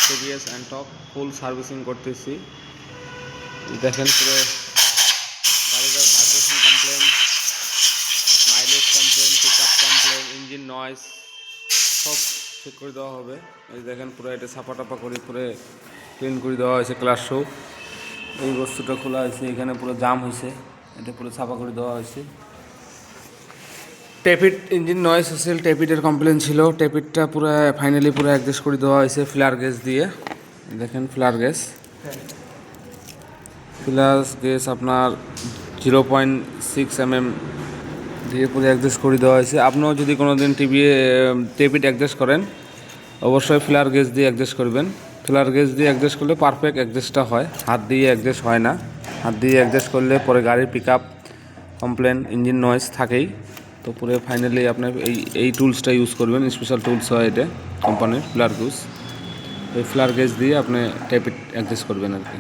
TVS Ntorq ফুল servicing করতেছি। দেখেন পুরো গাড়ির vibration complain, mileage complain, pickup complain, engine noise সব ঠিক করে দেওয়া হবে। এই দেখেন পুরো এটা ছাপা টাপা করে পুরো ক্লিন করে দেওয়া হয়েছে। ক্লাস শো এই বস্তুটা খোলা হয়েছে, এখানে পুরো জাম হয়েছে, এটা পুরো ছাপা করে দেওয়া হয়েছে। টেপিড ইঞ্জিন নয়েজ হচ্ছে, টেপিডের কমপ্লেন ছিল, টেপিডটা পুরো ফাইনালি পুরো অ্যাডজাস্ট করে দেওয়া হয়েছে ফ্লার গেজ দিয়ে। দেখেন ফ্লার গেজ আপনার 0.6 mm দিয়ে পুরো অ্যাডজাস্ট করে দেওয়া হয়েছে। আপনিও যদি কোনো দিন টেপিড অ্যাডজাস্ট করেন অবশ্যই ফ্লার গেজ দিয়ে অ্যাডজাস্ট করবেন। ফ্লার গেজ দিয়ে অ্যাডজাস্ট করলে পারফেক্ট অ্যাডজাস্টটা হয়, হাত দিয়ে অ্যাডজাস্ট হয় না। হাত দিয়ে অ্যাডজাস্ট করলে পরে গাড়ির পিকআপ কমপ্লেন, ইঞ্জিন নয়েজ থাকেই। তো পুরো ফাইনালি আপনার এই টুলসটা ইউজ করবেন, স্পেশাল টুলস হয় এটা কোম্পানির ফ্লার গেজ। এই ফ্লার গেজ দিয়ে আপনি টেপিড অ্যাডজাস্ট করবেন আর কি।